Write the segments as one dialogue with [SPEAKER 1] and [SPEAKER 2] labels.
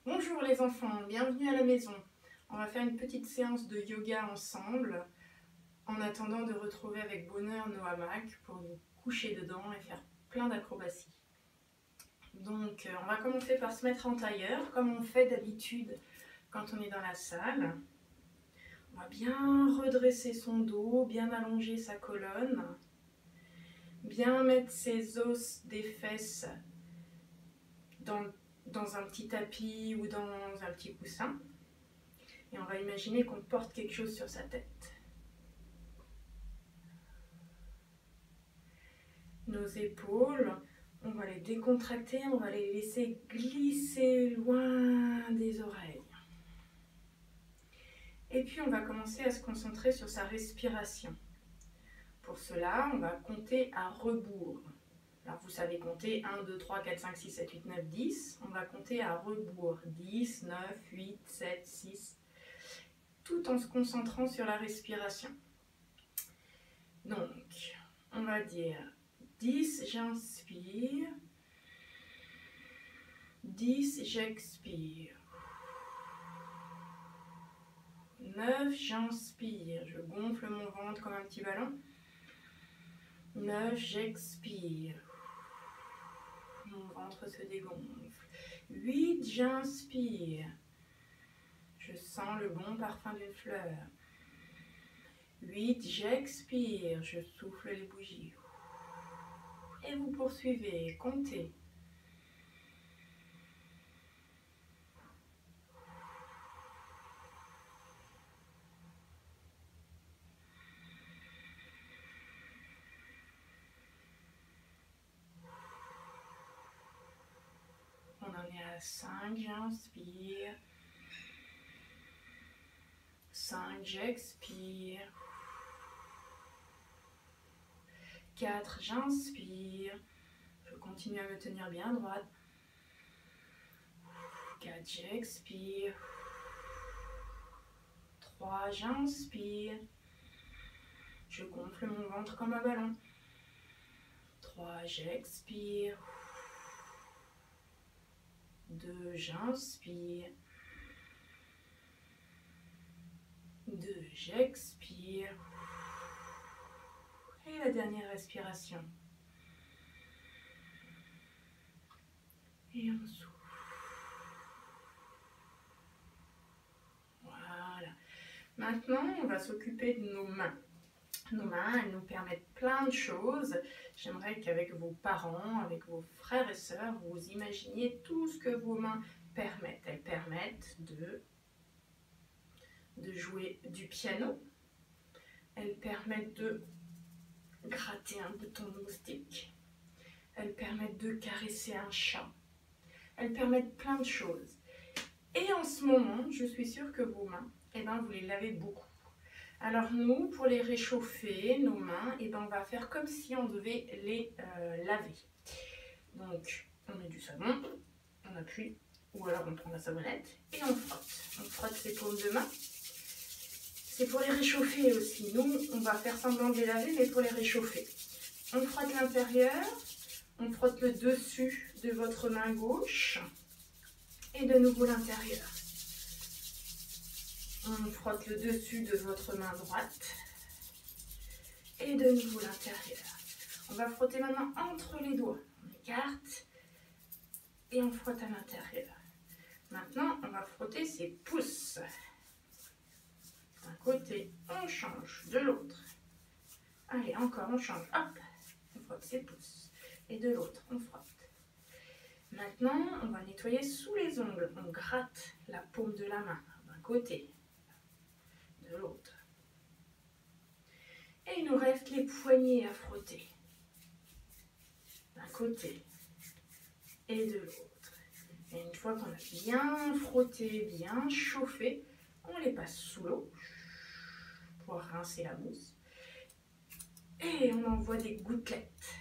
[SPEAKER 1] Bonjour les enfants, bienvenue à la maison. On va faire une petite séance de yoga ensemble en attendant de retrouver avec bonheur nos hamacs pour nous coucher dedans et faire plein d'acrobaties. Donc on va commencer par se mettre en tailleur comme on fait d'habitude quand on est dans la salle. On va bien redresser son dos, bien allonger sa colonne, bien mettre ses os des fesses dans un petit tapis ou dans un petit coussin. Et on va imaginer qu'on porte quelque chose sur sa tête. Nos épaules, on va les décontracter, on va les laisser glisser loin des oreilles. Et puis on va commencer à se concentrer sur sa respiration. Pour cela, on va compter à rebours. Alors vous savez compter 1, 2, 3, 4, 5, 6, 7, 8, 9, 10. On va compter à rebours. 10, 9, 8, 7, 6. Tout en se concentrant sur la respiration. Donc, on va dire 10, j'inspire. 10, j'expire. 9, j'inspire. Je gonfle mon ventre comme un petit ballon. 9, j'expire. Mon ventre se dégonfle. 8, j'inspire. Je sens le bon parfum d'une fleur. 8, j'expire. Je souffle les bougies. Et vous poursuivez, comptez. On en est à 5, j'inspire. 5, j'expire. 4, j'inspire. Je continue à me tenir bien droite. 4, j'expire. 3, j'inspire. Je gonfle mon ventre comme un ballon. 3, j'expire. 2, j'inspire. 2, j'expire. Et la dernière respiration. Et on souffle. Voilà. Maintenant, on va s'occuper de nos mains. Nos mains, elles nous permettent plein de choses. J'aimerais qu'avec vos parents, avec vos frères et sœurs, vous imaginiez tout ce que vos mains permettent. Elles permettent de jouer du piano. Elles permettent de gratter un bouton de moustique. Elles permettent de caresser un chat. Elles permettent plein de choses. Et en ce moment, je suis sûre que vos mains, vous les lavez beaucoup. Alors nous, pour les réchauffer, nos mains, on va faire comme si on devait les laver. Donc, on met du savon, on appuie, ou alors on prend la savonnette et on frotte. On frotte ses paumes de main. C'est pour les réchauffer aussi. Nous, on va faire semblant de les laver, mais pour les réchauffer. On frotte l'intérieur, on frotte le dessus de votre main gauche et de nouveau l'intérieur. On frotte le dessus de votre main droite et de nouveau l'intérieur. On va frotter maintenant entre les doigts. On écarte et on frotte à l'intérieur. Maintenant, on va frotter ses pouces. D'un côté, on change, de l'autre. Allez, encore, on change. Hop, on frotte ses pouces. Et de l'autre, on frotte. Maintenant, on va nettoyer sous les ongles. On gratte la paume de la main d'un côté, de l'autre. Et il nous reste les poignets à frotter. D'un côté et de l'autre. Et une fois qu'on a bien frotté, bien chauffé, on les passe sous l'eau pour rincer la mousse. Et on envoie des gouttelettes.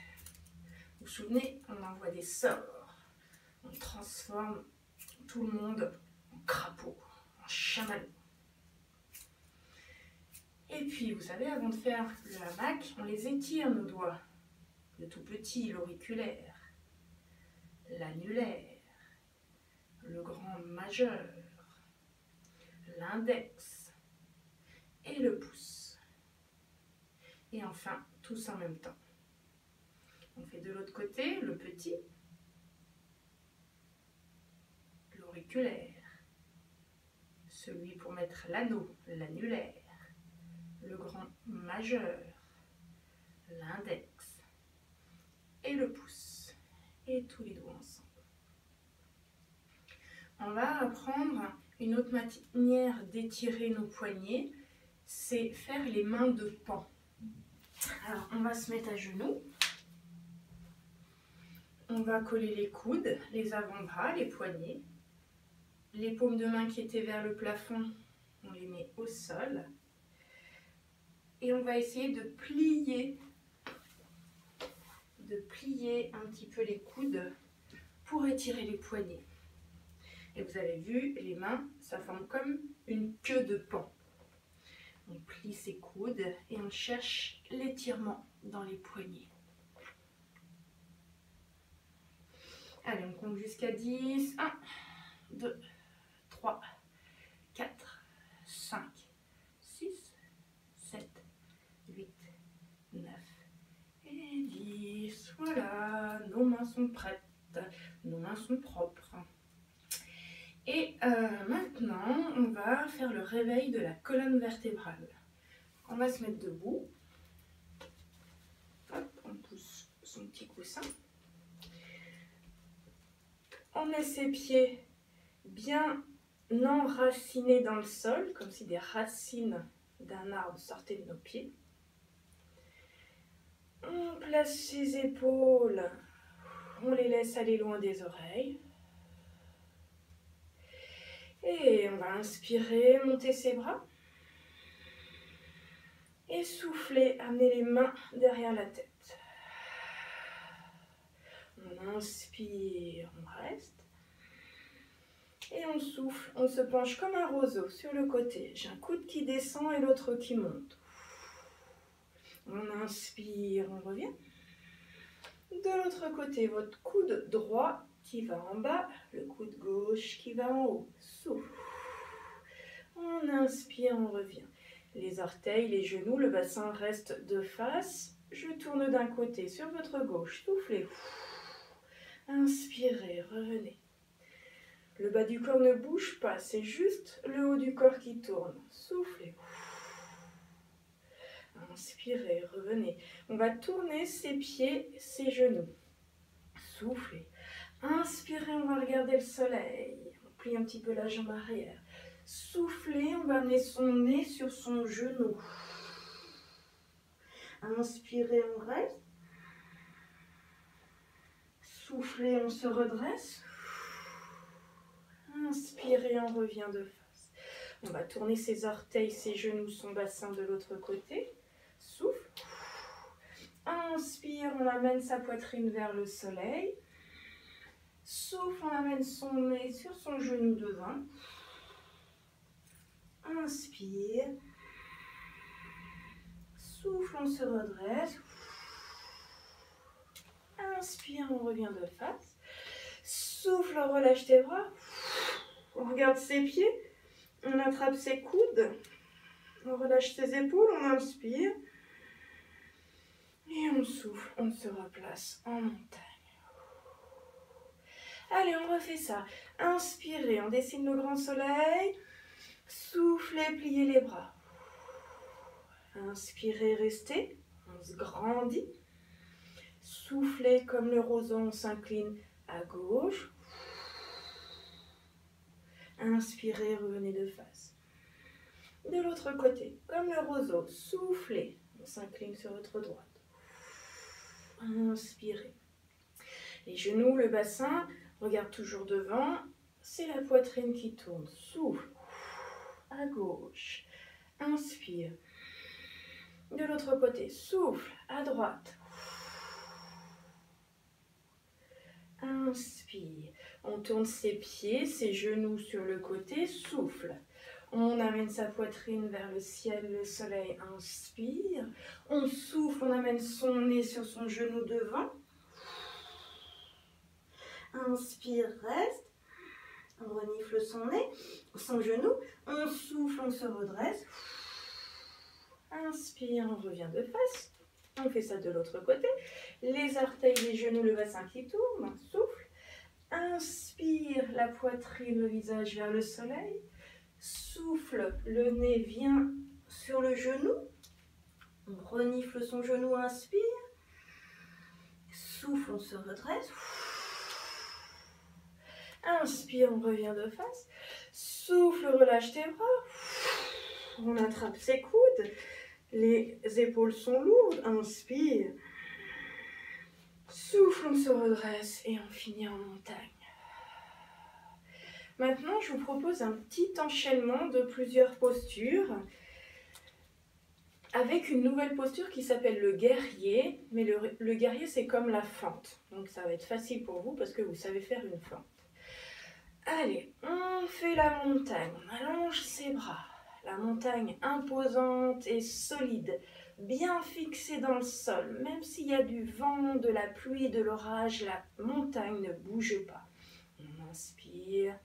[SPEAKER 1] Vous vous souvenez, on envoie des sorts. On transforme tout le monde en crapaud, en chamallow. Et puis, vous savez, avant de faire le hamac, on les étire, nos doigts. Le tout petit, l'auriculaire, l'annulaire, le grand majeur, l'index et le pouce. Et enfin, tous en même temps. On fait de l'autre côté le petit, l'auriculaire, celui pour mettre l'anneau, l'annulaire, le grand majeur, l'index et le pouce, et tous les doigts ensemble. On va apprendre une autre manière d'étirer nos poignets, c'est faire les mains de pan. Alors, on va se mettre à genoux. On va coller les coudes, les avant-bras, les poignets. Les paumes de main qui étaient vers le plafond, on les met au sol. Et on va essayer de plier un petit peu les coudes pour étirer les poignets. Et vous avez vu, les mains, ça forme comme une queue de pan. On plie ses coudes et on cherche l'étirement dans les poignets. Allez, on compte jusqu'à 10. 1, 2, 3, 4, 5, 6, 7, 8, 9 et 10. Voilà, nos mains sont prêtes, nos mains sont propres. Et maintenant, on va faire le réveil de la colonne vertébrale. On va se mettre debout. Hop, on pousse son petit coussin. On met ses pieds bien enracinés dans le sol, comme si des racines d'un arbre sortaient de nos pieds. On place ses épaules, on les laisse aller loin des oreilles. Et on va inspirer, monter ses bras. Et souffler, amener les mains derrière la tête. On inspire, on reste. Et on souffle, on se penche comme un roseau sur le côté. J'ai un coude qui descend et l'autre qui monte. On inspire, on revient. De l'autre côté, votre coude droit qui va en bas, le coude gauche qui va en haut. Souffle. On inspire, on revient. Les orteils, les genoux, le bassin restent de face. Je tourne d'un côté sur votre gauche. Soufflez. Inspirez, revenez. Le bas du corps ne bouge pas, c'est juste le haut du corps qui tourne. Soufflez. Inspirez, revenez. On va tourner ses pieds, ses genoux. Soufflez. Inspirez, on va regarder le soleil. On plie un petit peu la jambe arrière. Soufflez, on va amener son nez sur son genou. Inspirez, on reste. Soufflez, on se redresse. Inspirez, on revient de face. On va tourner ses orteils, ses genoux, son bassin de l'autre côté. Souffle. Inspire, on amène sa poitrine vers le soleil. Souffle, on amène son nez sur son genou devant. Inspire. Souffle, on se redresse. Inspire, on revient de face. Souffle, on relâche tes bras. On regarde ses pieds. On attrape ses coudes. On relâche ses épaules. On inspire. Et on souffle. On se replace en montagne. Allez, on refait ça. Inspirez, on dessine le grand soleil. Soufflez, pliez les bras. Inspirez, restez. On se grandit. Soufflez comme le roseau, on s'incline à gauche. Inspirez, revenez de face. De l'autre côté, comme le roseau, soufflez. On s'incline sur votre droite. Inspirez. Les genoux, le bassin, regarde toujours devant. C'est la poitrine qui tourne. Souffle. À gauche. Inspire. De l'autre côté, souffle. À droite. Inspire. On tourne ses pieds, ses genoux sur le côté. Souffle. On amène sa poitrine vers le ciel, le soleil. Inspire. On souffle, on amène son nez sur son genou devant. Inspire, reste.
[SPEAKER 2] On renifle son nez, son genou. On souffle, on se redresse. Inspire, on revient de face. On fait ça de l'autre côté. Les orteils des genoux, le bassin qui tourne. On souffle. Inspire, la poitrine, le visage vers le soleil. Souffle, le nez vient sur le genou. On renifle son genou, inspire. Souffle, on se redresse. Inspire, on revient de face. Souffle, relâche tes bras. On attrape ses coudes. Les épaules sont lourdes. Inspire. Souffle, on se redresse et on finit en montagne. Maintenant, je vous propose un petit enchaînement de plusieurs postures avec une nouvelle posture qui s'appelle le guerrier. Mais le guerrier, c'est comme la fente. Donc, ça va être facile pour vous parce que vous savez faire une fente. Allez, on fait la montagne. On allonge ses bras. La montagne imposante et solide, bien fixée dans le sol. Même s'il y a du vent, de la pluie, de l'orage, la montagne ne bouge pas. On inspire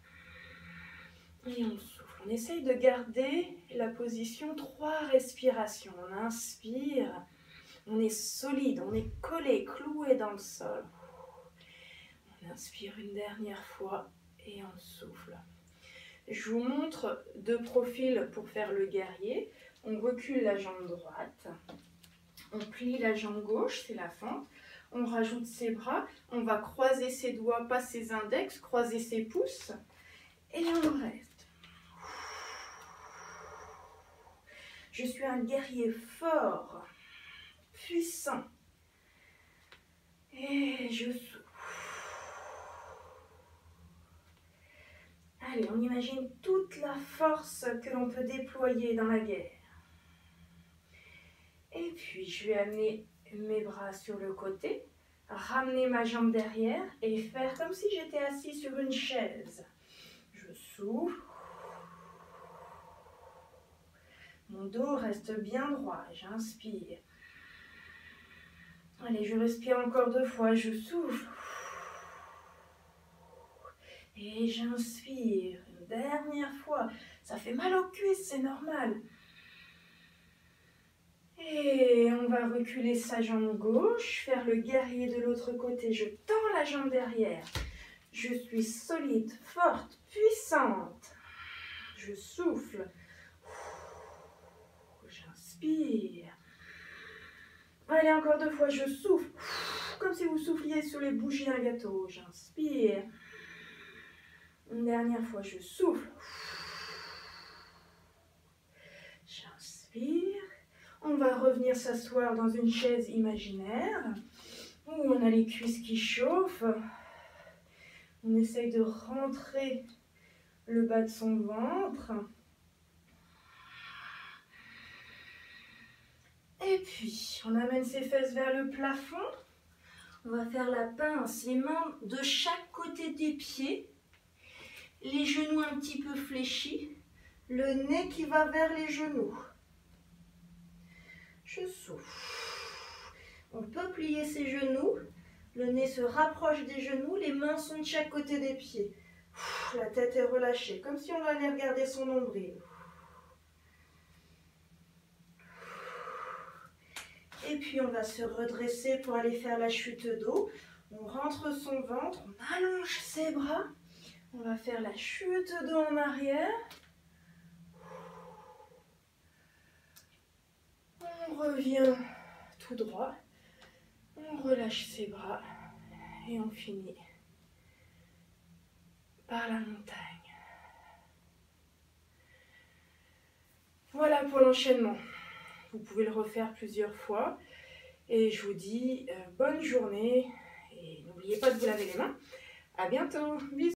[SPEAKER 2] et on souffle. On essaye de garder la position 3 respirations. On inspire, on est solide, on est collé, cloué dans le sol. On inspire une dernière fois et on souffle. Je vous montre de profil pour faire le guerrier. On recule la jambe droite, on plie la jambe gauche, c'est la fente. On rajoute ses bras, on va croiser ses doigts, pas ses index, croiser ses pouces et on reste. Je suis un guerrier fort, puissant et je souffle. Allez, on imagine toute la force que l'on peut déployer dans la guerre. Et puis, je vais amener mes bras sur le côté, ramener ma jambe derrière et faire comme si j'étais assis sur une chaise. Je souffle. Mon dos reste bien droit. J'inspire. Allez, je respire encore 2 fois. Je souffle. Et j'inspire une dernière fois. Ça fait mal aux cuisses, c'est normal. Et on va reculer sa jambe gauche, faire le guerrier de l'autre côté. Je tends la jambe derrière. Je suis solide, forte, puissante. Je souffle. J'inspire. Allez, encore 2 fois, je souffle. Comme si vous souffliez sur les bougies d'un gâteau. J'inspire. Une dernière fois, je souffle. J'inspire. On va revenir s'asseoir dans une chaise imaginaire où on a les cuisses qui chauffent. On essaye de rentrer le bas de son ventre. Et puis, on amène ses fesses vers le plafond. On va faire la pince, les mains de chaque côté des pieds. Les genoux un petit peu fléchis, le nez qui va vers les genoux. Je souffle. On peut plier ses genoux, le nez se rapproche des genoux, les mains sont de chaque côté des pieds. La tête est relâchée, comme si on allait regarder son nombril. Et puis on va se redresser pour aller faire la chute d'eau. On rentre son ventre, on allonge ses bras. On va faire la chute d'eau en arrière. On revient tout droit. On relâche ses bras et on finit par la montagne. Voilà pour l'enchaînement. Vous pouvez le refaire plusieurs fois. Et je vous dis bonne journée. Et n'oubliez pas de vous laver les mains. À bientôt. Bisous.